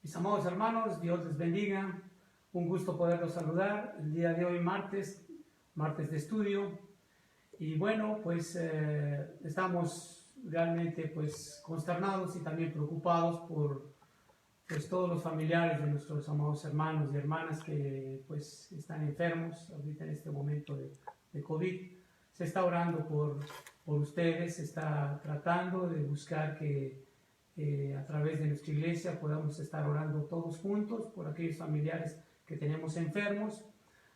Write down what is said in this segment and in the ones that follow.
Mis amados hermanos, Dios les bendiga. Un gusto poderlos saludar el día de hoy, martes de estudio. Y bueno, pues estamos realmente consternados y también preocupados por todos los familiares de nuestros amados hermanos y hermanas que están enfermos ahorita en este momento de COVID. Se está orando por ustedes, se está tratando de buscar que a través de nuestra iglesia podamos estar orando todos juntos por aquellos familiares que tenemos enfermos.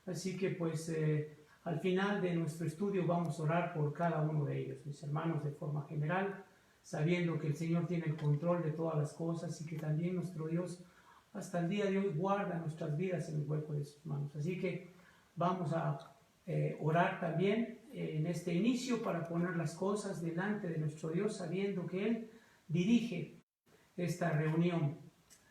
Así que al final de nuestro estudio vamos a orar por cada uno de ellos, mis hermanos, de forma general, sabiendo que el Señor tiene el control de todas las cosas y que también nuestro Dios hasta el día de hoy guarda nuestras vidas en el hueco de sus manos. Así que vamos a orar también en este inicio para poner las cosas delante de nuestro Dios, sabiendo que Él dirige esta reunión.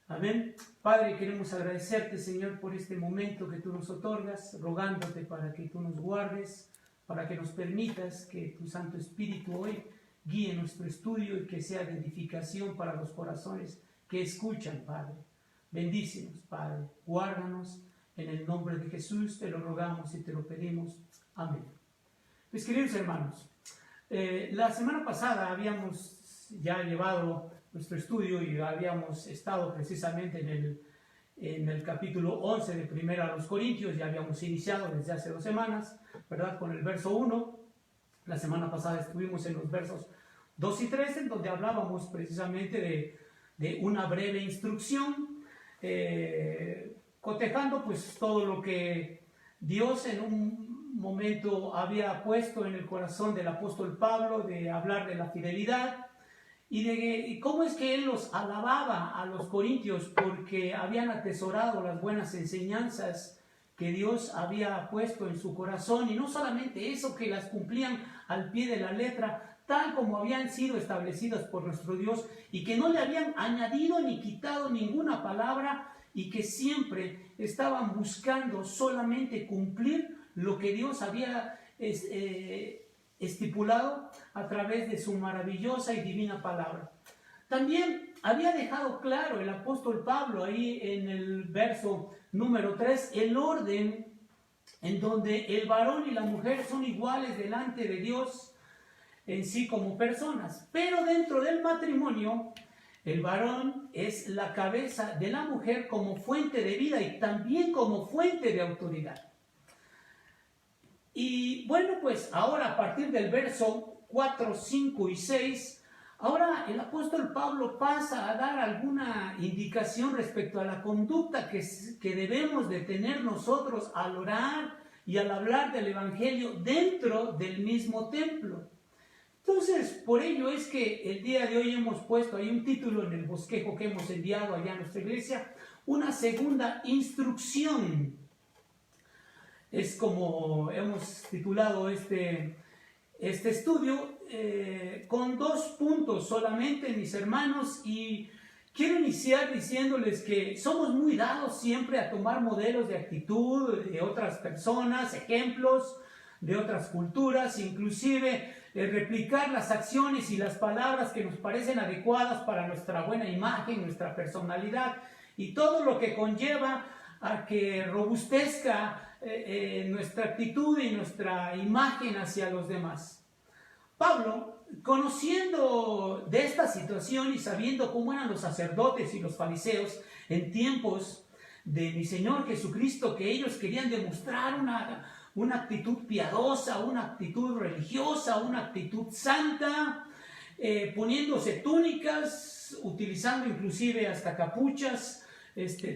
Amén. Padre, queremos agradecerte, Señor, por este momento que tú nos otorgas, rogándote para que tú nos guardes, para que nos permitas que tu Santo Espíritu hoy guíe nuestro estudio y que sea de edificación para los corazones que escuchan, Padre. Bendícenos, Padre. Guárdanos en el nombre de Jesús, te lo rogamos y te lo pedimos. Amén. Mis queridos hermanos, la semana pasada habíamos ya llevado nuestro estudio y habíamos estado precisamente en el capítulo 11 de Primera a los Corintios. Ya habíamos iniciado desde hace 2 semanas, ¿verdad? Con el verso 1. La semana pasada estuvimos en los versos 2 y 3, en donde hablábamos precisamente de una breve instrucción, cotejando todo lo que Dios en un momento había puesto en el corazón del apóstol Pablo, de hablar de la fidelidad, y cómo es que él los alababa a los corintios porque habían atesorado las buenas enseñanzas que Dios había puesto en su corazón, y no solamente eso, que las cumplían al pie de la letra, tal como habían sido establecidas por nuestro Dios, y que no le habían añadido ni quitado ninguna palabra, y que siempre estaban buscando solamente cumplir lo que Dios había estipulado a través de su maravillosa y divina palabra. También había dejado claro el apóstol Pablo ahí en el verso número 3 el orden en donde el varón y la mujer son iguales delante de Dios en sí como personas, pero dentro del matrimonio el varón es la cabeza de la mujer como fuente de vida y también como fuente de autoridad. Y bueno, ahora a partir del verso 4, 5 y 6, ahora el apóstol Pablo pasa a dar alguna indicación respecto a la conducta que debemos de tener nosotros al orar y al hablar del evangelio dentro del mismo templo. Entonces, por ello es que el día de hoy hemos puesto ahí un título en el bosquejo que hemos enviado allá a nuestra iglesia, una segunda instrucción. Es como hemos titulado este estudio, con 2 puntos solamente, mis hermanos, y quiero iniciar diciéndoles que somos muy dados siempre a tomar modelos de actitud de otras personas, ejemplos de otras culturas, inclusive replicar las acciones y las palabras que nos parecen adecuadas para nuestra buena imagen, nuestra personalidad y todo lo que conlleva a que robustezca nuestra actitud y nuestra imagen hacia los demás. Pablo, conociendo de esta situación y sabiendo cómo eran los sacerdotes y los fariseos en tiempos de mi Señor Jesucristo, que ellos querían demostrar una actitud piadosa, una actitud religiosa, una actitud santa, poniéndose túnicas, utilizando inclusive hasta capuchas,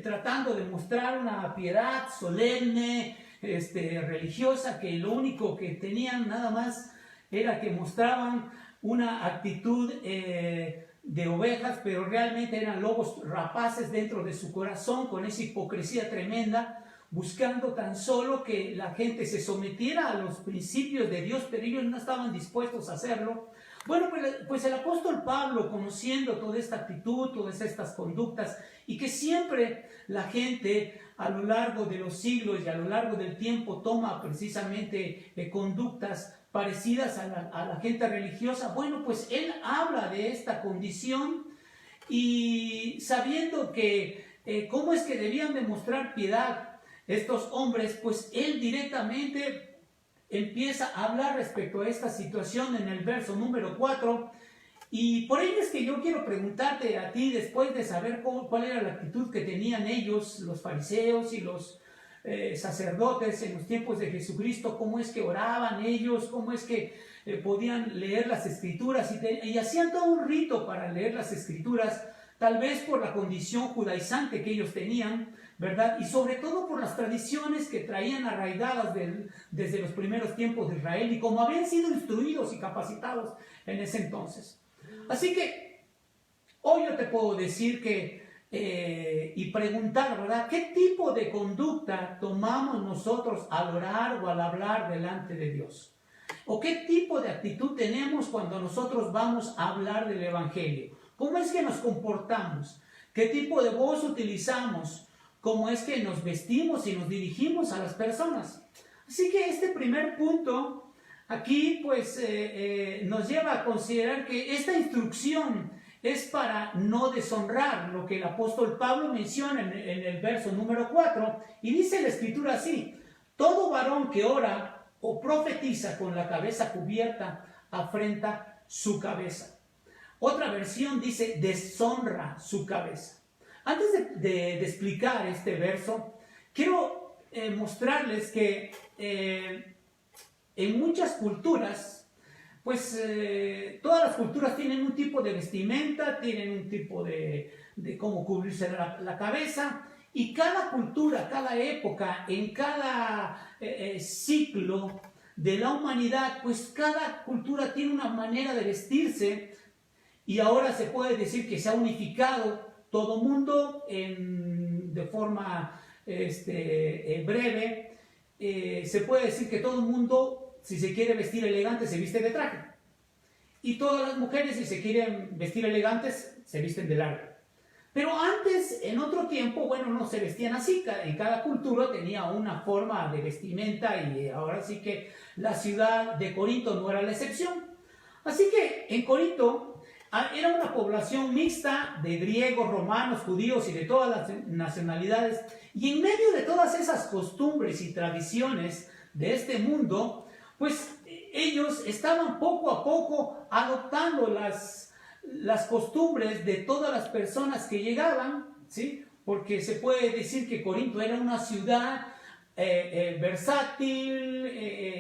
tratando de mostrar una piedad solemne, religiosa, que lo único que tenían nada más era que mostraban una actitud de ovejas, pero realmente eran lobos rapaces dentro de su corazón, con esa hipocresía tremenda, buscando tan solo que la gente se sometiera a los principios de Dios, pero ellos no estaban dispuestos a hacerlo. Bueno, pues el apóstol Pablo, conociendo toda esta actitud, todas estas conductas, y que siempre la gente a lo largo de los siglos y a lo largo del tiempo toma precisamente conductas parecidas a la gente religiosa, bueno, pues él habla de esta condición, y sabiendo que cómo es que debían demostrar piedad estos hombres, pues él directamente empieza a hablar respecto a esta situación en el verso número 4. Y por ello es que yo quiero preguntarte a ti, después de saber cuál era la actitud que tenían ellos, los fariseos y los sacerdotes en los tiempos de Jesucristo, cómo es que oraban ellos, cómo es que podían leer las escrituras y hacían todo un rito para leer las escrituras, tal vez por la condición judaizante que ellos tenían, ¿verdad? Y sobre todo por las tradiciones que traían arraigadas desde los primeros tiempos de Israel y como habían sido instruidos y capacitados en ese entonces. Así que hoy yo te puedo decir que y preguntar, ¿verdad? ¿Qué tipo de conducta tomamos nosotros al orar o al hablar delante de Dios? ¿O qué tipo de actitud tenemos cuando nosotros vamos a hablar del Evangelio? ¿Cómo es que nos comportamos? ¿Qué tipo de voz utilizamos? ¿Cómo es que nos vestimos y nos dirigimos a las personas? Así que este primer punto aquí pues nos lleva a considerar que esta instrucción es para no deshonrar, lo que el apóstol Pablo menciona en el verso número 4, y dice la escritura así: todo varón que ora o profetiza con la cabeza cubierta afrenta su cabeza. Otra versión dice deshonra su cabeza. Antes de explicar este verso, quiero mostrarles que en muchas culturas, pues todas las culturas tienen un tipo de vestimenta, tienen un tipo de cómo cubrirse la cabeza, y cada cultura, cada época, en cada ciclo de la humanidad, pues cada cultura tiene una manera de vestirse, y ahora se puede decir que se ha unificado todo mundo de forma breve. Se puede decir que todo el mundo, si se quiere vestir elegante, se viste de traje. Y todas las mujeres, si se quieren vestir elegantes, se visten de largo. Pero antes, en otro tiempo, bueno, no se vestían así. En cada cultura tenía una forma de vestimenta, y ahora sí que la ciudad de Corinto no era la excepción. Así que en Corinto era una población mixta de griegos, romanos, judíos y de todas las nacionalidades. Y en medio de todas esas costumbres y tradiciones de este mundo, pues ellos estaban poco a poco adoptando las costumbres de todas las personas que llegaban, ¿sí? Porque se puede decir que Corinto era una ciudad versátil,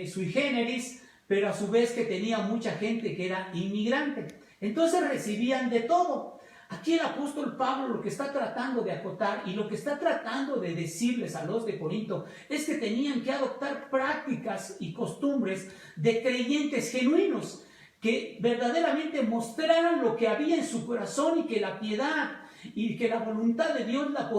sui generis, pero a su vez que tenía mucha gente que era inmigrante. Entonces recibían de todo. Aquí el apóstol Pablo lo que está tratando de acotar y lo que está tratando de decirles a los de Corinto es que tenían que adoptar prácticas y costumbres de creyentes genuinos, que verdaderamente mostraran lo que había en su corazón y que la piedad y que la voluntad de Dios la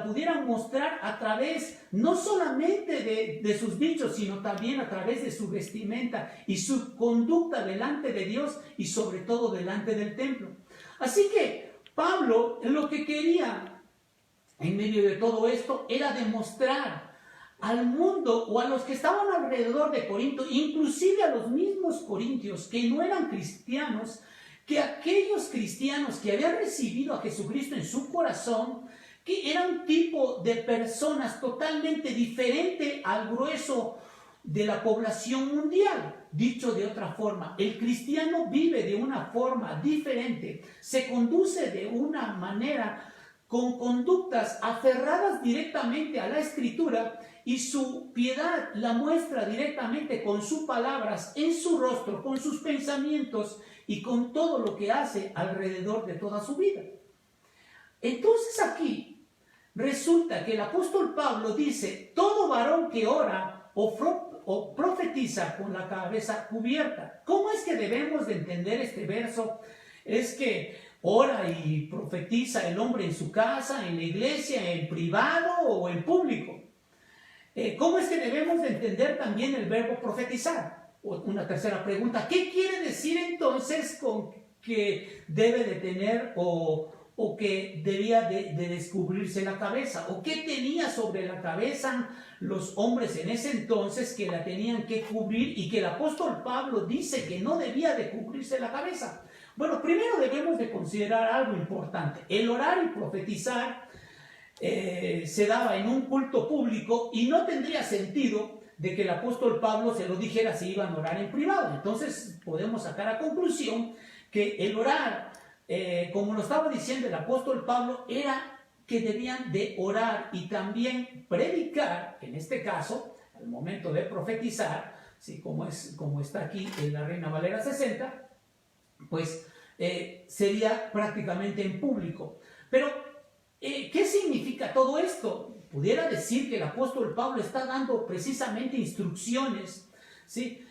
pudieran mostrar a través no solamente de sus dichos, sino también a través de su vestimenta y su conducta delante de Dios y sobre todo delante del templo. Así que Pablo lo que quería en medio de todo esto era demostrar al mundo o a los que estaban alrededor de Corinto, inclusive a los mismos corintios que no eran cristianos, que aquellos cristianos que habían recibido a Jesucristo en su corazón, que era un tipo de personas totalmente diferente al grueso de la población mundial. Dicho de otra forma, el cristiano vive de una forma diferente, se conduce de una manera con conductas aferradas directamente a la Escritura, y su piedad la muestra directamente con sus palabras, en su rostro, con sus pensamientos y con todo lo que hace alrededor de toda su vida. Entonces aquí resulta que el apóstol Pablo dice: todo varón que ora o profetiza con la cabeza cubierta. ¿Cómo es que debemos de entender este verso? Es que ora y profetiza el hombre en su casa, en la iglesia, en privado o en público. ¿Cómo es que debemos de entender también el verbo profetizar? Una tercera pregunta: ¿qué quiere decir entonces con que debe de tener o que debía de descubrirse la cabeza? ¿O qué tenía sobre la cabeza los hombres en ese entonces que la tenían que cubrir y que el apóstol Pablo dice que no debía de cubrirse la cabeza? Bueno, primero debemos de considerar algo importante. El orar y profetizar se daba en un culto público y no tendría sentido de que el apóstol Pablo se lo dijera si iban a orar en privado. Entonces podemos sacar a conclusión que el orar, como lo estaba diciendo el apóstol Pablo, era que debían de orar y también predicar, en este caso, al momento de profetizar, ¿sí? como está aquí en la Reina Valera 60, pues sería prácticamente en público. Pero, ¿qué significa todo esto? Pudiera decir que el apóstol Pablo está dando precisamente instrucciones, ¿sí?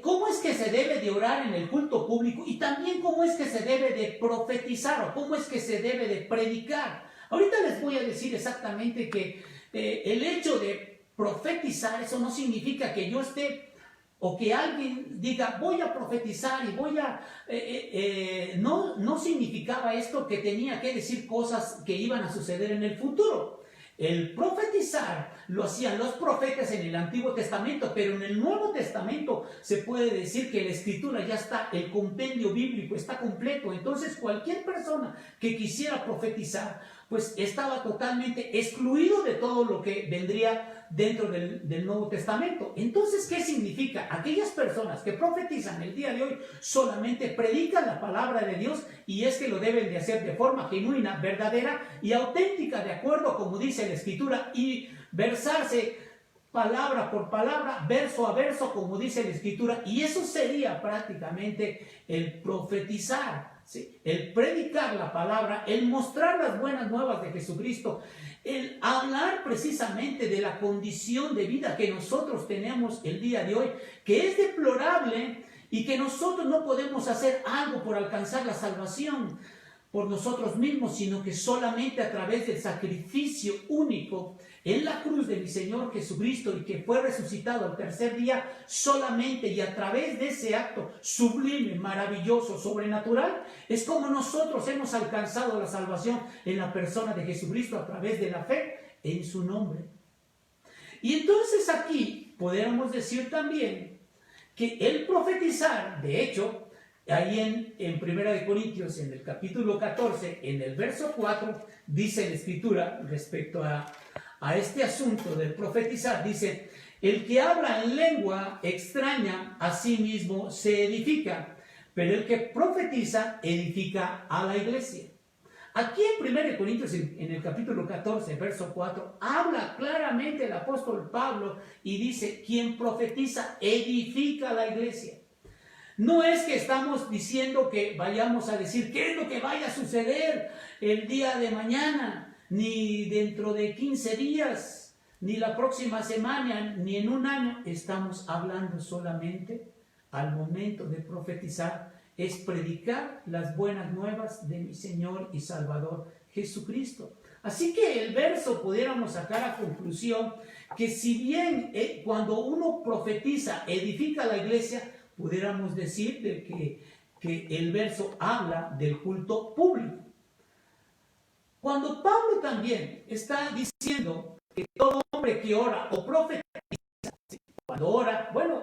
¿Cómo es que se debe de orar en el culto público? Y también cómo es que se debe de profetizar o cómo es que se debe de predicar. Ahorita les voy a decir exactamente que el hecho de profetizar, eso no significa que yo esté o que alguien diga voy a profetizar y voy a... no significaba esto que tenía que decir cosas que iban a suceder en el futuro. El profetizar lo hacían los profetas en el Antiguo Testamento, pero en el Nuevo Testamento se puede decir que la Escritura ya está, el compendio bíblico está completo. Entonces cualquier persona que quisiera profetizar, pues estaba totalmente excluido de todo lo que vendría dentro del Nuevo Testamento. Entonces, ¿qué significa? Aquellas personas que profetizan el día de hoy solamente predican la palabra de Dios, y es que lo deben de hacer de forma genuina, verdadera y auténtica, de acuerdo como dice la Escritura, y versarse palabra por palabra, verso a verso, como dice la Escritura, y eso sería prácticamente el profetizar, ¿sí? El predicar la palabra, el mostrar las buenas nuevas de Jesucristo, el hablar precisamente de la condición de vida que nosotros tenemos el día de hoy, que es deplorable y que nosotros no podemos hacer algo por alcanzar la salvación por nosotros mismos, sino que solamente a través del sacrificio único en la cruz de mi Señor Jesucristo, y que fue resucitado al tercer día, solamente y a través de ese acto sublime, maravilloso, sobrenatural, es como nosotros hemos alcanzado la salvación en la persona de Jesucristo a través de la fe en su nombre. Y entonces aquí podríamos decir también que el profetizar, de hecho, ahí en 1 Corintios, en el capítulo 14, en el verso 4, dice la Escritura respecto a este asunto del profetizar, dice: el que habla en lengua extraña a sí mismo se edifica, pero el que profetiza edifica a la iglesia. Aquí en 1 Corintios, en el capítulo 14, verso 4, habla claramente el apóstol Pablo y dice: quien profetiza edifica a la iglesia. No es que estamos diciendo que vayamos a decir qué es lo que vaya a suceder el día de mañana, ni dentro de 15 días, ni la próxima semana, ni en un año. Estamos hablando solamente al momento de profetizar, es predicar las buenas nuevas de mi Señor y Salvador Jesucristo. Así que el verso pudiéramos sacar a conclusión que si bien cuando uno profetiza edifica la iglesia, pudiéramos decir de que el verso habla del culto público. Cuando Pablo también está diciendo que todo hombre que ora o profetiza, cuando ora, bueno,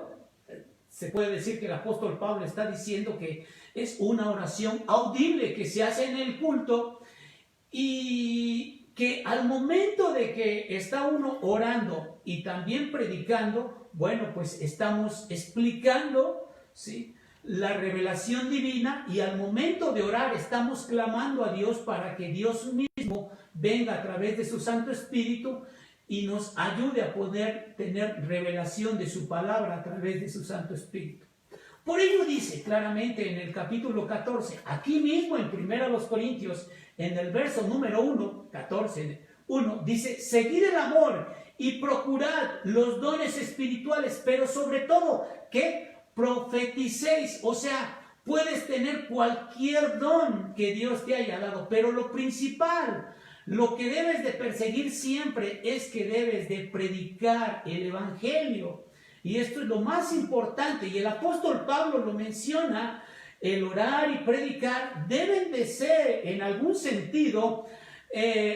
se puede decir que el apóstol Pablo está diciendo que es una oración audible que se hace en el culto, y que al momento de que está uno orando y también predicando, bueno, pues estamos explicando, ¿sí?, la revelación divina, y al momento de orar estamos clamando a Dios para que Dios mismo venga a través de su Santo Espíritu y nos ayude a poder tener revelación de su palabra a través de su Santo Espíritu. Por ello dice claramente en el capítulo 14, aquí mismo en 1 Corintios, en el verso número 1, 14, 1, dice: seguid el amor y procurad los dones espirituales, pero sobre todo que profeticéis. O sea, puedes tener cualquier don que Dios te haya dado, pero lo principal, lo que debes de perseguir siempre es que debes de predicar el Evangelio. Y esto es lo más importante, y el apóstol Pablo lo menciona: el orar y predicar deben de ser en algún sentido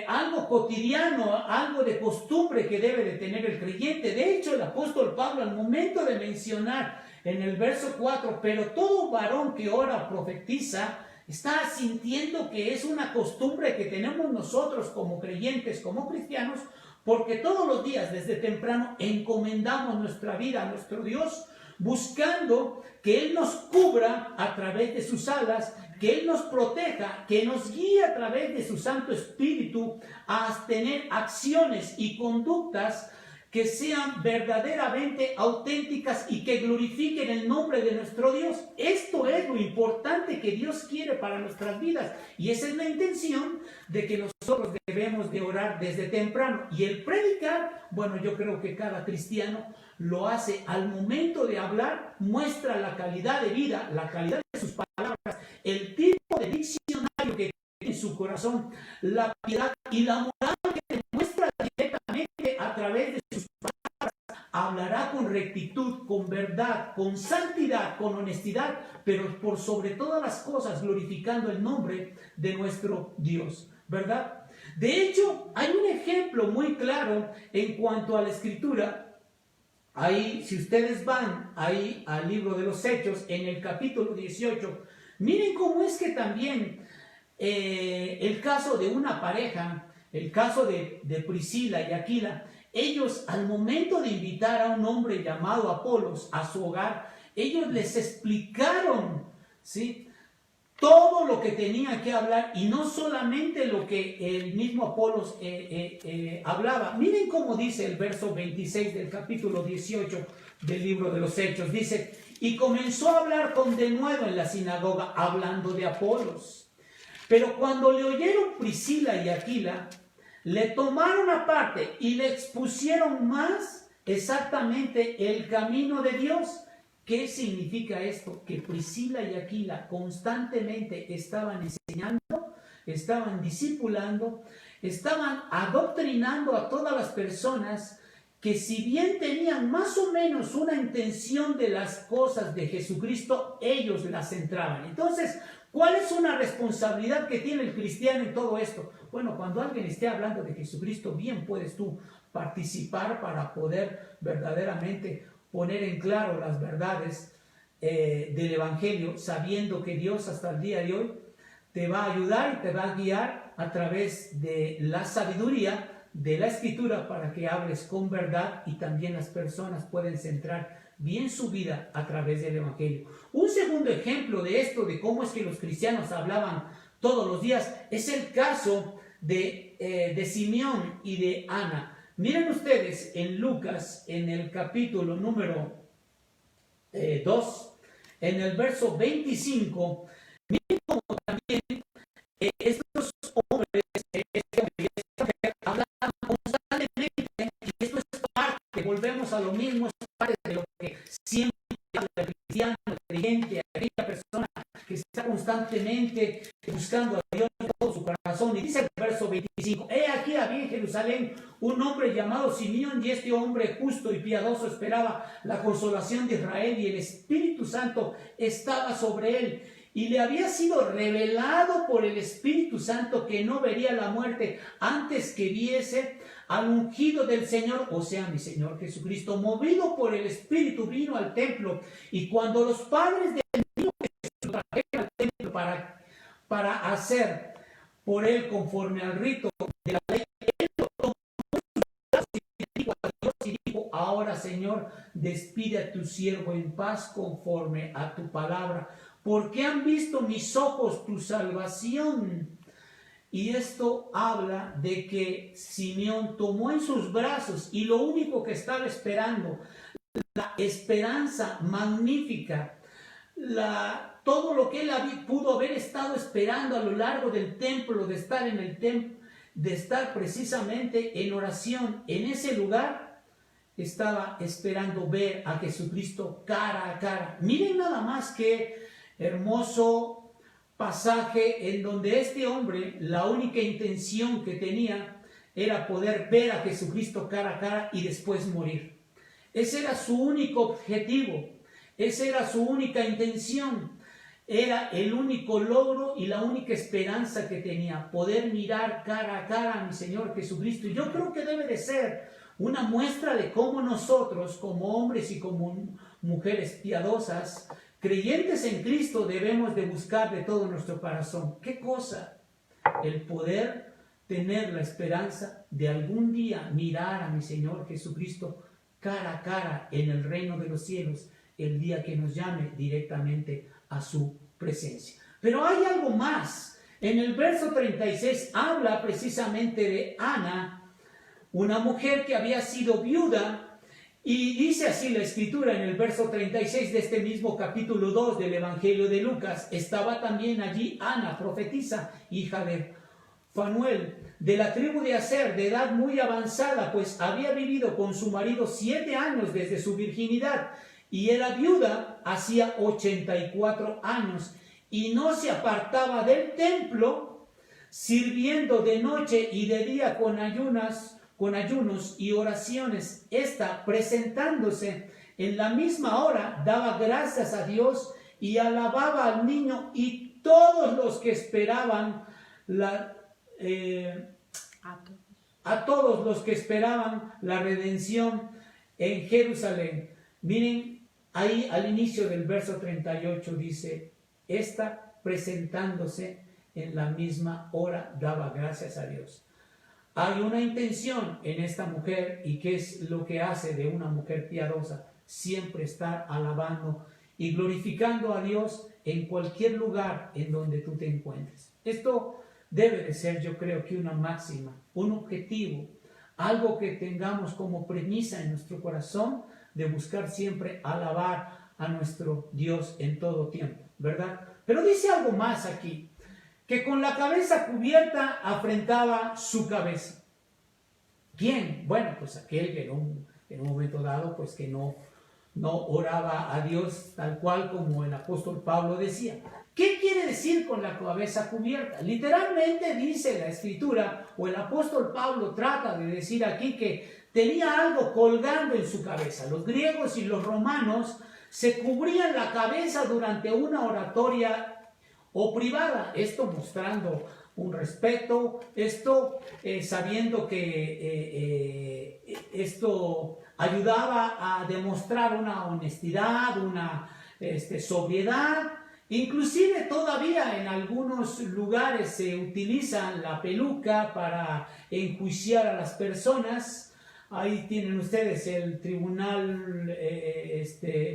algo cotidiano, algo de costumbre que debe de tener el creyente. De hecho, el apóstol Pablo, al momento de mencionar en el verso 4, pero todo varón que ora profetiza, está sintiendo que es una costumbre que tenemos nosotros como creyentes, como cristianos, porque todos los días desde temprano encomendamos nuestra vida a nuestro Dios, buscando que Él nos cubra a través de sus alas, que Él nos proteja, que nos guíe a través de su Santo Espíritu a tener acciones y conductas que sean verdaderamente auténticas y que glorifiquen el nombre de nuestro Dios. Esto es lo importante que Dios quiere para nuestras vidas, y esa es la intención de que nosotros debemos de orar desde temprano. Y el predicar, bueno, yo creo que cada cristiano lo hace al momento de hablar, muestra la calidad de vida, la calidad de sus palabras, el tipo de diccionario que tiene en su corazón, la piedad y la moral que demuestra directamente a través de sus palabras. Hablará con rectitud, con verdad, con santidad, con honestidad, pero por sobre todas las cosas glorificando el nombre de nuestro Dios, ¿verdad? De hecho, hay un ejemplo muy claro en cuanto a la Escritura. Ahí, si ustedes van ahí al libro de los Hechos, en el capítulo 18, miren cómo es que también el caso de una pareja, el caso de Priscila y Aquila, ellos al momento de invitar a un hombre llamado Apolos a su hogar, ellos les explicaron, ¿sí?, todo lo que tenía que hablar, y no solamente lo que el mismo Apolos hablaba. Miren cómo dice el verso 26 del capítulo 18 del libro de los Hechos. Dice: y comenzó a hablar con denuedo en la sinagoga, hablando de Apolos. Pero cuando le oyeron Priscila y Aquila, le tomaron aparte y le expusieron más exactamente el camino de Dios. ¿Qué significa esto? Que Priscila y Aquila constantemente estaban enseñando, estaban discipulando, estaban adoctrinando a todas las personas que, si bien tenían más o menos una intención de las cosas de Jesucristo, ellos las centraban. Entonces, ¿cuál es una responsabilidad que tiene el cristiano en todo esto? Bueno, cuando alguien esté hablando de Jesucristo, bien puedes tú participar para poder verdaderamente poner en claro las verdades del Evangelio, sabiendo que Dios hasta el día de hoy te va a ayudar y te va a guiar a través de la sabiduría de la Escritura para que hables con verdad, y también las personas pueden centrar bien su vida a través del Evangelio. Un segundo ejemplo de esto, de cómo es que los cristianos hablaban todos los días, es el caso de Simeón y de Ana. Miren ustedes en Lucas, en el capítulo número 2, en el verso 25, miren cómo también estos hombres, hablan constantemente, y esto es parte, volvemos a lo mismo, es parte de lo que siempre habla el cristiano, el creyente, aquella persona que está constantemente buscando a Dios en todo su corazón. Y dice el verso 25: he aquí había en Jerusalén un hombre llamado Simeón, y este hombre justo y piadoso esperaba la consolación de Israel, y el Espíritu Santo estaba sobre él, y le había sido revelado por el Espíritu Santo que no vería la muerte antes que viese al ungido del Señor, o sea, mi Señor Jesucristo. Movido por el Espíritu vino al templo, y cuando los padres del niño Jesús lo trajeron al templo para hacer por él conforme al rito de la ley, él lo tomó en sus brazos y dijo a Dios, y dijo: ahora, Señor, despide a tu siervo en paz conforme a tu palabra, porque han visto mis ojos tu salvación. Y esto habla de que Simeón tomó en sus brazos, y lo único que estaba esperando, la esperanza magnífica, todo lo que él pudo haber estado esperando a lo largo del templo, de estar en el templo, de estar precisamente en oración en ese lugar, estaba esperando ver a Jesucristo cara a cara. Miren nada más qué hermoso pasaje, en donde este hombre, la única intención que tenía era poder ver a Jesucristo cara a cara y después morir. Ese era su único objetivo, esa era su única intención, era el único logro y la única esperanza que tenía, poder mirar cara a cara a mi Señor Jesucristo. Y yo creo que debe de ser una muestra de cómo nosotros, como hombres y como mujeres piadosas, creyentes en Cristo debemos de buscar de todo nuestro corazón. ¿Qué cosa? El poder tener la esperanza de algún día mirar a mi Señor Jesucristo cara a cara en el reino de los cielos, el día que nos llame directamente a su presencia. Pero hay algo más. En el verso 36 habla precisamente de Ana, una mujer que había sido viuda, y dice así la escritura en el verso 36 de este mismo capítulo 2 del Evangelio de Lucas: estaba también allí Ana, profetisa, hija de Fanuel, de la tribu de Aser, de edad muy avanzada, pues había vivido con su marido 7 años desde su virginidad, y era viuda hacía 84 años, y no se apartaba del templo, sirviendo de noche y de día con ayunos y oraciones. Esta, presentándose en la misma hora, daba gracias a Dios y alababa al niño, y todos los que esperaban a todos los que esperaban la redención en Jerusalén. Miren, ahí al inicio del verso 38 dice: esta, presentándose en la misma hora, daba gracias a Dios. Hay una intención en esta mujer, y ¿qué es lo que hace de una mujer piadosa? Siempre estar alabando y glorificando a Dios en cualquier lugar en donde tú te encuentres. Esto debe de ser, yo creo, que una máxima, un objetivo, algo que tengamos como premisa en nuestro corazón, de buscar siempre alabar a nuestro Dios en todo tiempo, ¿verdad? Pero dice algo más aquí, que con la cabeza cubierta afrentaba su cabeza. ¿Quién? Bueno, pues aquel que en un momento dado, pues que no oraba a Dios tal cual como el apóstol Pablo decía. ¿Qué quiere decir con la cabeza cubierta? Literalmente dice la escritura, o el apóstol Pablo trata de decir aquí, que tenía algo colgando en su cabeza. Los griegos y los romanos se cubrían la cabeza durante una oratoria o privada, esto mostrando un respeto, esto sabiendo que esto ayudaba a demostrar una honestidad, una sobriedad. Inclusive todavía en algunos lugares se utiliza la peluca para enjuiciar a las personas. Ahí tienen ustedes el Tribunal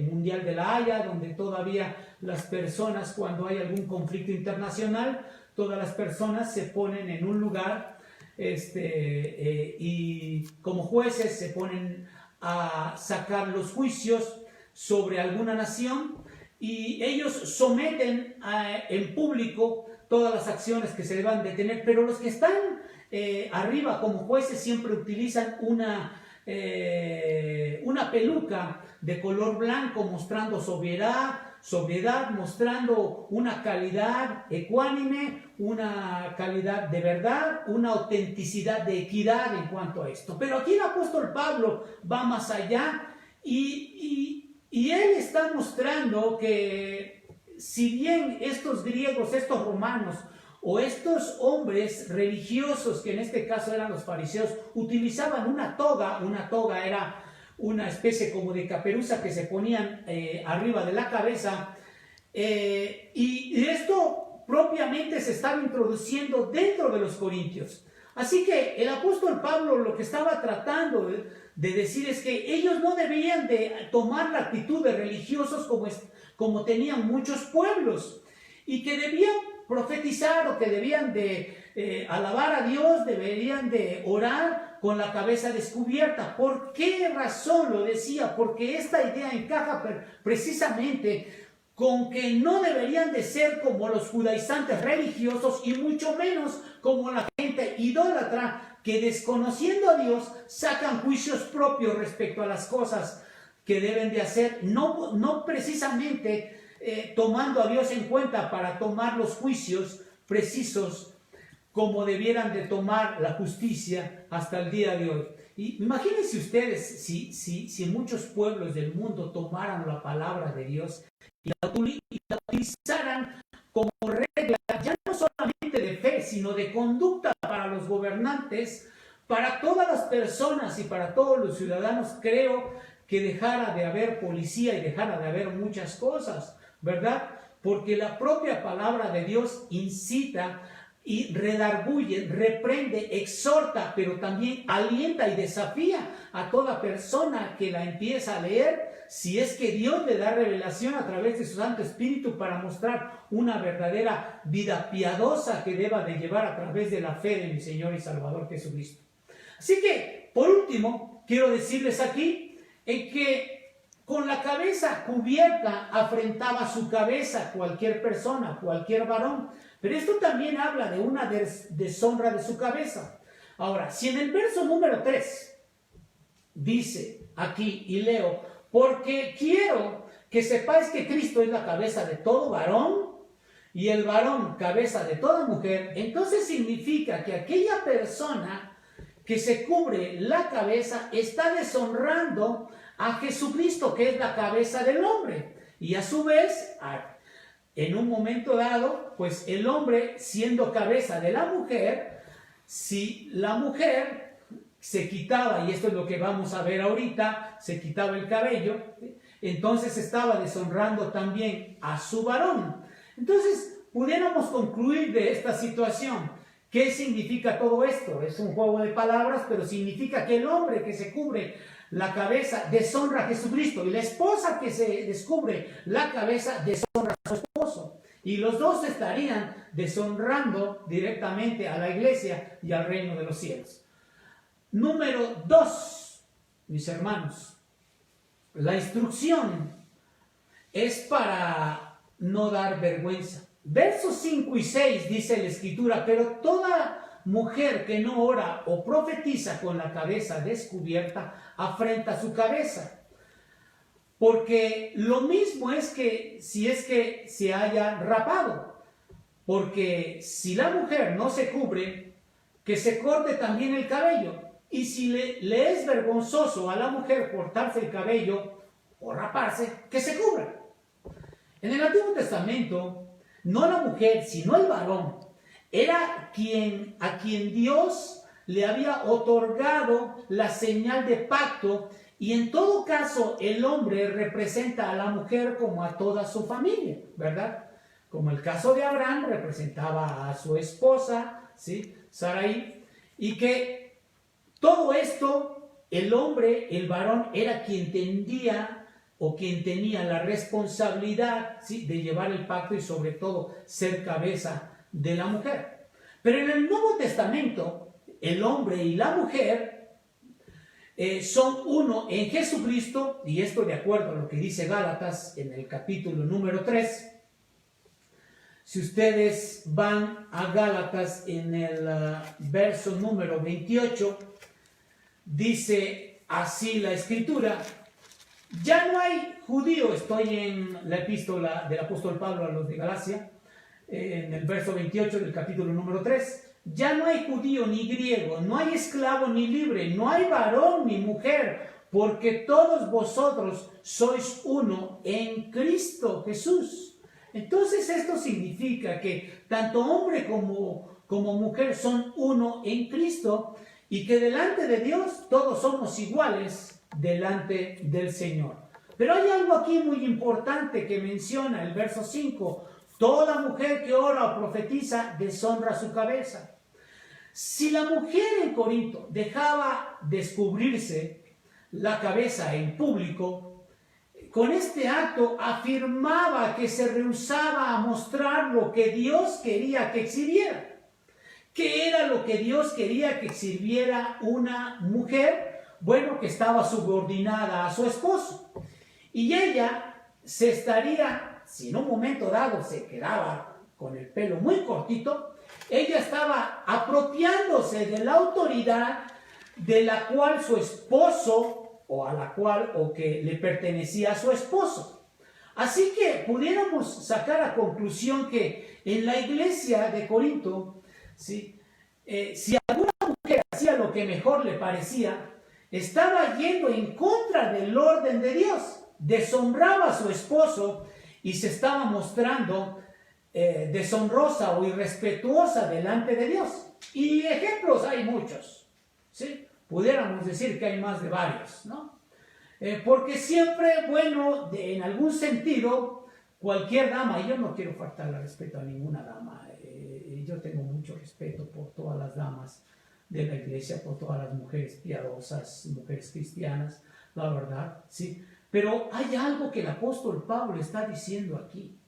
Mundial de la Haya, donde todavía las personas, cuando hay algún conflicto internacional, todas las personas se ponen en un lugar y como jueces se ponen a sacar los juicios sobre alguna nación, y ellos someten en público todas las acciones que se deban de tener, pero los que están arriba como jueces siempre utilizan una peluca de color blanco, mostrando sobriedad, mostrando una calidad ecuánime, una calidad de verdad, una autenticidad de equidad en cuanto a esto. Pero aquí el apóstol Pablo va más allá, y él está mostrando que si bien estos griegos, estos romanos, o estos hombres religiosos, que en este caso eran los fariseos, utilizaban una toga era una especie como de caperuza que se ponían arriba de la cabeza, y esto propiamente se estaba introduciendo dentro de los corintios. Así que el apóstol Pablo lo que estaba tratando de decir es que ellos no debían de tomar la actitud de religiosos como tenían muchos pueblos, y que debían profetizar, o que debían de alabar a Dios, deberían de orar con la cabeza descubierta. ¿Por qué razón lo decía? Porque esta idea encaja precisamente con que no deberían de ser como los judaizantes religiosos, y mucho menos como la gente idólatra, que desconociendo a Dios sacan juicios propios respecto a las cosas que deben de hacer, no precisamente tomando a Dios en cuenta para tomar los juicios precisos como debieran de tomar la justicia hasta el día de hoy. Y imagínense ustedes si muchos pueblos del mundo tomaran la palabra de Dios y la utilizaran como regla, ya no solamente de fe, sino de conducta para los gobernantes, para todas las personas y para todos los ciudadanos. Creo que dejara de haber policía y dejara de haber muchas cosas. ¿verdad? Porque la propia palabra de Dios incita y redarguye, reprende, exhorta, pero también alienta y desafía a toda persona que la empieza a leer, si es que Dios le da revelación a través de su Santo Espíritu para mostrar una verdadera vida piadosa que deba de llevar a través de la fe de mi Señor y Salvador Jesucristo. Así que, por último, quiero decirles aquí en que con la cabeza cubierta afrentaba su cabeza cualquier persona, cualquier varón. Pero esto también habla de una deshonra de su cabeza. Ahora, si en el verso número 3 dice aquí, y leo, porque quiero que sepáis que Cristo es la cabeza de todo varón y el varón cabeza de toda mujer, entonces significa que aquella persona que se cubre la cabeza está deshonrando a Jesucristo, que es la cabeza del hombre. Y a su vez, en un momento dado, pues el hombre siendo cabeza de la mujer, si la mujer se quitaba, y esto es lo que vamos a ver ahorita, se quitaba el cabello, entonces estaba deshonrando también a su varón. Entonces, pudiéramos concluir de esta situación. ¿Qué significa todo esto? Es un juego de palabras, pero significa que el hombre que se cubre la cabeza deshonra a Jesucristo y la esposa que se descubre la cabeza deshonra a su esposo. Y los dos estarían deshonrando directamente a la iglesia y al reino de los cielos. Número 2, mis hermanos, la instrucción es para no dar vergüenza. Versos 5 y 6 dice la Escritura, pero toda mujer que no ora o profetiza con la cabeza descubierta afrenta su cabeza. Porque lo mismo es que si es que se haya rapado. Porque si la mujer no se cubre, que se corte también el cabello. Y si le es vergonzoso a la mujer cortarse el cabello o raparse, que se cubra. En el Antiguo Testamento, no la mujer, sino el varón, era a quien Dios le había otorgado la señal de pacto, y en todo caso el hombre representa a la mujer como a toda su familia, ¿verdad? Como el caso de Abraham representaba a su esposa, ¿sí? Sarai, y que todo esto, el hombre, el varón, era quien tendía o quien tenía la responsabilidad, ¿sí?, de llevar el pacto y sobre todo ser cabeza de la mujer. Pero en el Nuevo Testamento, el hombre y la mujer son uno en Jesucristo, y esto de acuerdo a lo que dice Gálatas en el capítulo número 3. Si ustedes van a Gálatas en el verso número 28, dice así la Escritura: ya no hay judío, estoy en la epístola del apóstol Pablo a los de Galacia, en el verso 28 del capítulo número 3, ya no hay judío ni griego, no hay esclavo ni libre, no hay varón ni mujer, porque todos vosotros sois uno en Cristo Jesús. Entonces esto significa que tanto hombre como mujer son uno en Cristo, y que delante de Dios todos somos iguales delante del Señor. Pero hay algo aquí muy importante que menciona el verso 5. Toda mujer que ora o profetiza deshonra su cabeza. Si la mujer en Corinto dejaba descubrirse la cabeza en público, con este acto afirmaba que se rehusaba a mostrar lo que Dios quería que exhibiera. ¿Qué era lo que Dios quería que exhibiera una mujer? Bueno, que estaba subordinada a su esposo. Y ella se estaría, si en un momento dado se quedaba con el pelo muy cortito, ella estaba apropiándose de la autoridad de la cual su esposo, o que le pertenecía a su esposo. Así que pudiéramos sacar a conclusión que en la iglesia de Corinto, ¿sí?, si alguna mujer hacía lo que mejor le parecía, estaba yendo en contra del orden de Dios, deshonraba a su esposo y se estaba mostrando deshonrosa o irrespetuosa delante de Dios. Y ejemplos hay muchos, ¿sí? Pudiéramos decir que hay más de varios, ¿no? Porque siempre, bueno, en algún sentido, cualquier dama, y yo no quiero faltarle respeto a ninguna dama, yo tengo mucho respeto por todas las damas de la iglesia, por todas las mujeres piadosas, mujeres cristianas, la verdad, ¿sí? Pero hay algo que el apóstol Pablo está diciendo aquí.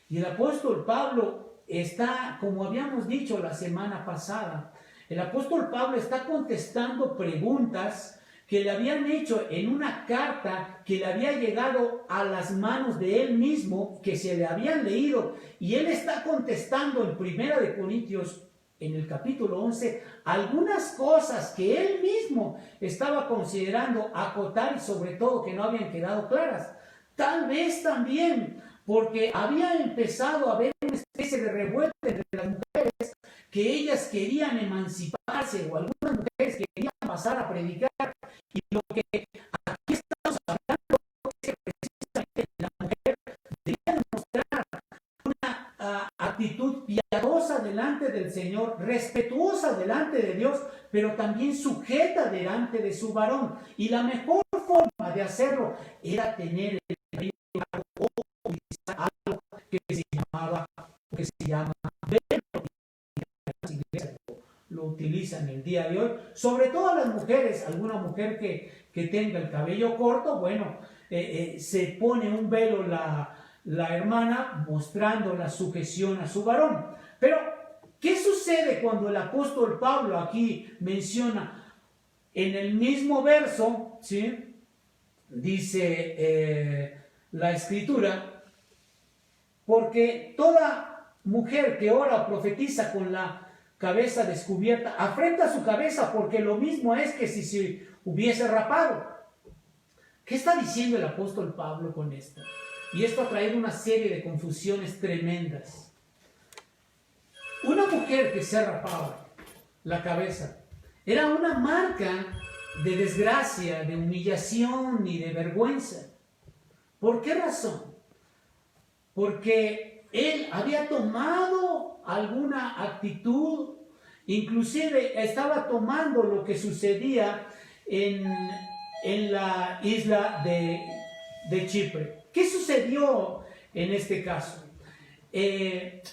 Y el apóstol Pablo está, como habíamos dicho la semana pasada, el apóstol Pablo está contestando preguntas que le habían hecho en una carta que le había llegado a las manos de él mismo, que se le habían leído, y él está contestando en 1 de Corintios, en el capítulo 11, algunas cosas que él mismo estaba considerando acotar y sobre todo que no habían quedado claras. Tal vez también porque había empezado a haber una especie de revuelta entre las mujeres, que ellas querían emanciparse o algunas mujeres querían pasar a predicar, y lo que aquí estamos hablando es que precisamente la mujer debía demostrar una actitud piadosa delante del Señor, respetuosa delante de Dios, pero también sujeta delante de su varón, y la mejor forma de hacerlo era tener el cabello largo o utilizar algo que se llamaba, que se llama velo. Las iglesias lo utilizan el día de hoy, sobre todo las mujeres. Alguna mujer que tenga el cabello corto, bueno, se pone un velo la hermana mostrando la sujeción a su varón. Pero, ¿qué sucede cuando el apóstol Pablo aquí menciona en el mismo verso, ¿sí? Dice la escritura, porque toda mujer que ora o profetiza con la cabeza descubierta afrenta su cabeza, porque lo mismo es que si se hubiese rapado. ¿Qué está diciendo el apóstol Pablo con esto? Y esto ha traído una serie de confusiones tremendas. Una mujer que se rapaba la cabeza era una marca de desgracia, de humillación y de vergüenza. ¿Por qué razón? Porque él había tomado alguna actitud, inclusive estaba tomando lo que sucedía en la isla de Chipre. ¿Qué sucedió en este caso?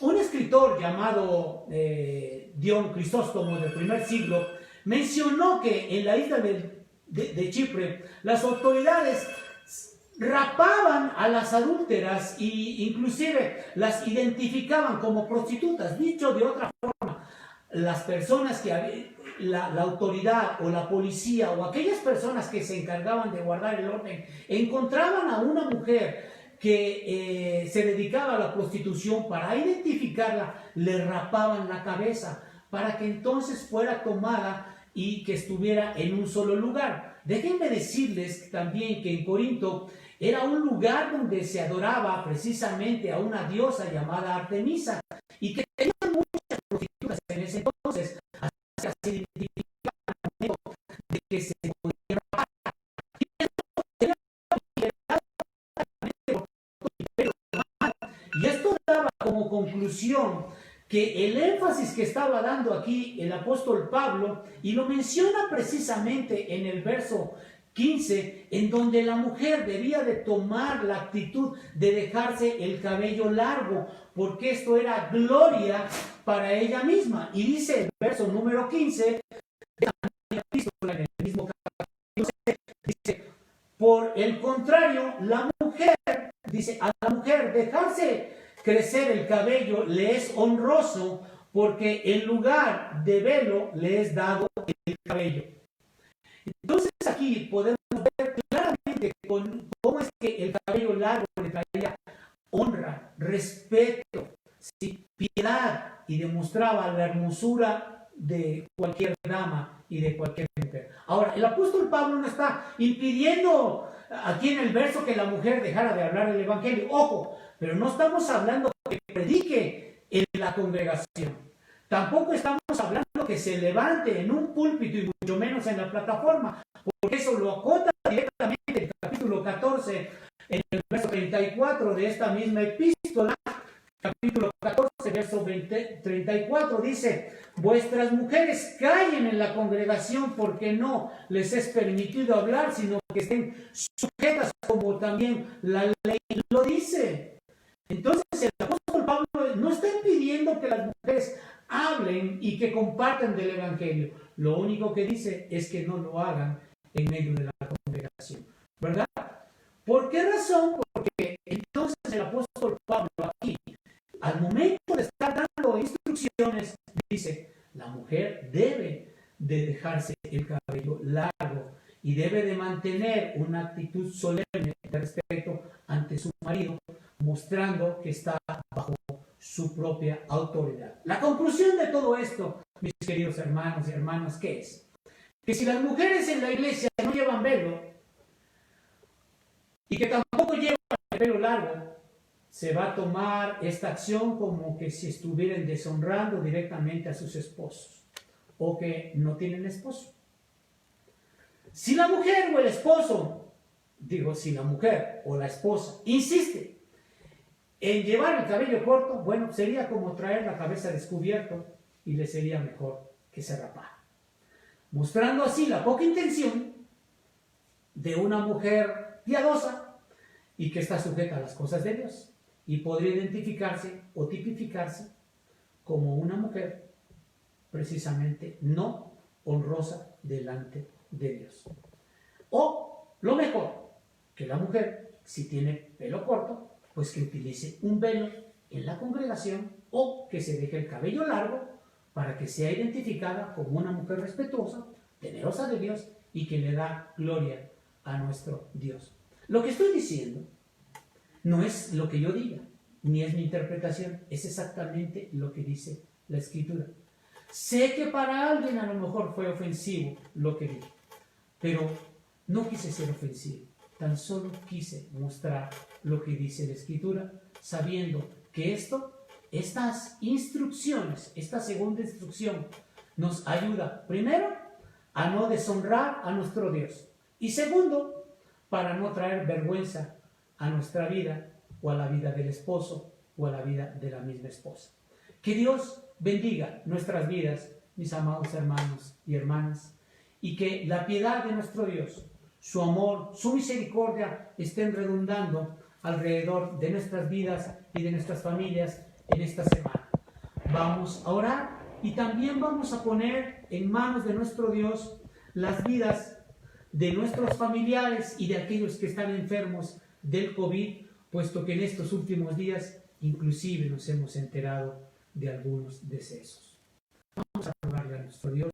Un escritor llamado Dion Crisóstomo del primer siglo mencionó que en la isla de Chipre las autoridades rapaban a las adúlteras e inclusive las identificaban como prostitutas. Dicho de otra forma, las personas que la autoridad o la policía o aquellas personas que se encargaban de guardar el orden encontraban a una mujer que se dedicaba a la prostitución, para identificarla le rapaban la cabeza para que entonces fuera tomada y que estuviera en un solo lugar. Déjenme decirles también que en Corinto era un lugar donde se adoraba precisamente a una diosa llamada Artemisa, y que tenía muchas prostitutas en ese entonces, así que se identificaban de que se podía rapar. Y esto daba como conclusión que el énfasis que estaba dando aquí el apóstol Pablo, y lo menciona precisamente en el verso 15, en donde la mujer debía de tomar la actitud de dejarse el cabello largo, porque esto era gloria para ella misma. Y dice el verso número 15 de la epístola, en el mismo capítulo, dice: por el contrario, la mujer, dice, a la mujer dejarse crecer el cabello le es honroso, porque en lugar de velo le es dado el cabello. Entonces aquí podemos ver claramente cómo es que el cabello largo le traía honra, respeto, ¿sí?, piedad, y demostraba la hermosura de cualquier dama y de cualquier mujer. Ahora, el apóstol Pablo no está impidiendo aquí en el verso que la mujer dejara de hablar del evangelio. Ojo, pero no estamos hablando que predique en la congregación. Tampoco estamos hablando que se levante en un púlpito y mucho menos en la plataforma, porque eso lo acota directamente el capítulo 14, en el verso 34 de esta misma epístola. Capítulo 14, verso 34 dice: vuestras mujeres callen en la congregación, porque no les es permitido hablar, sino que estén sujetas, como también la ley lo dice. Entonces el apóstol Pablo no está impidiendo que las mujeres hablen y que compartan del Evangelio. Lo único que dice es que no lo hagan en medio de la congregación, ¿verdad? ¿Por qué razón? Porque entonces el apóstol Pablo aquí, al momento de estar dando instrucciones, dice, la mujer debe de dejarse el cabello largo y debe de mantener una actitud solemne de respeto ante su marido, mostrando que está bajo su propia autoridad. La conclusión de todo esto, mis queridos hermanos y hermanas, ¿qué es? Que si las mujeres en la iglesia no llevan velo y que tampoco llevan el pelo largo, se va a tomar esta acción como que si estuvieran deshonrando directamente a sus esposos o que no tienen esposo. Si la mujer o el esposo, si la mujer o la esposa insiste en llevar el cabello corto, bueno, sería como traer la cabeza descubierta y le sería mejor que se rapara, mostrando así la poca intención de una mujer piadosa y que está sujeta a las cosas de Dios y podría identificarse o tipificarse como una mujer precisamente no honrosa delante de Dios. O lo mejor, que la mujer, si tiene pelo corto, pues que utilice un velo en la congregación o que se deje el cabello largo para que sea identificada como una mujer respetuosa, temerosa de Dios y que le da gloria a nuestro Dios. Lo que estoy diciendo no es lo que yo diga, ni es mi interpretación, es exactamente lo que dice la Escritura. Sé que para alguien a lo mejor fue ofensivo lo que dije, pero no quise ser ofensivo, tan solo quise mostrar lo que dice la Escritura, sabiendo que estas instrucciones, esta segunda instrucción, nos ayuda, primero, a no deshonrar a nuestro Dios, y segundo, para no traer vergüenza a nuestra vida, o a la vida del esposo, o a la vida de la misma esposa. Que Dios bendiga nuestras vidas, mis amados hermanos y hermanas, y que la piedad de nuestro Dios, su amor, su misericordia estén redundando alrededor de nuestras vidas y de nuestras familias en esta semana. Vamos a orar y también vamos a poner en manos de nuestro Dios las vidas de nuestros familiares y de aquellos que están enfermos del COVID, puesto que en estos últimos días inclusive nos hemos enterado de algunos decesos. Vamos a rogarle a nuestro Dios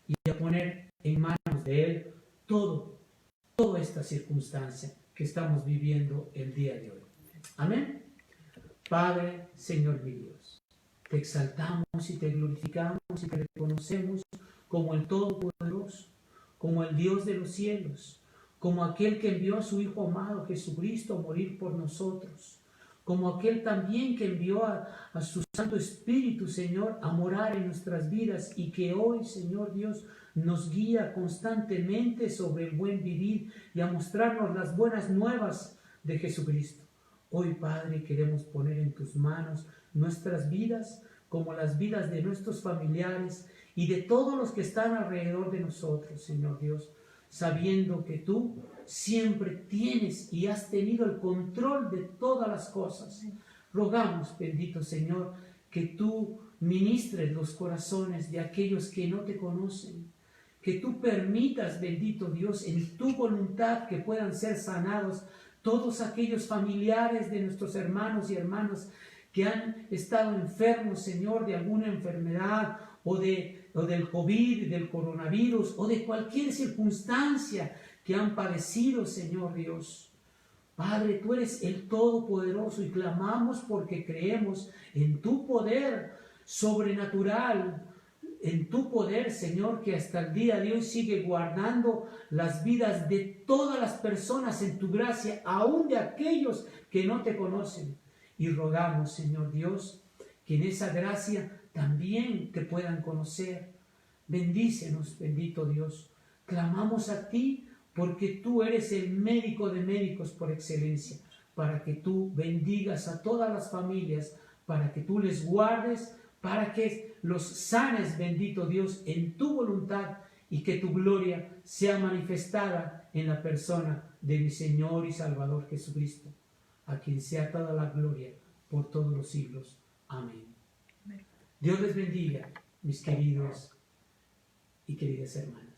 y a poner en manos de Él toda esta circunstancia que estamos viviendo el día de hoy. Amén. Padre, Señor mi Dios, te exaltamos y te glorificamos y te reconocemos como el Todopoderoso, como el Dios de los cielos, como aquel que envió a su Hijo amado Jesucristo a morir por nosotros, como aquel también que envió a su Santo Espíritu, Señor, a morar en nuestras vidas y que hoy, Señor Dios, nos guía constantemente sobre el buen vivir y a mostrarnos las buenas nuevas de Jesucristo. Hoy, Padre, queremos poner en tus manos nuestras vidas como las vidas de nuestros familiares y de todos los que están alrededor de nosotros, Señor Dios, sabiendo que tú siempre tienes y has tenido el control de todas las cosas. Rogamos, bendito Señor, que tú ministres los corazones de aquellos que no te conocen, que tú permitas, bendito Dios, en tu voluntad que puedan ser sanados todos aquellos familiares de nuestros hermanos y hermanas que han estado enfermos, Señor, de alguna enfermedad o del COVID, del coronavirus o de cualquier circunstancia que han padecido, Señor Dios. Padre, tú eres el Todopoderoso y clamamos porque creemos en tu poder sobrenatural, en tu poder, Señor, que hasta el día de hoy sigue guardando las vidas de todas las personas en tu gracia, aún de aquellos que no te conocen. Y rogamos, Señor Dios, que en esa gracia también te puedan conocer. Bendícenos, bendito Dios. Clamamos a ti porque tú eres el médico de médicos por excelencia, para que tú bendigas a todas las familias, para que tú les guardes, para que los sanes, bendito Dios, en tu voluntad y que tu gloria sea manifestada en la persona de mi Señor y Salvador Jesucristo. a quien sea toda la gloria por todos los siglos. Amén. Amén. Dios les bendiga, mis queridos y queridas hermanas.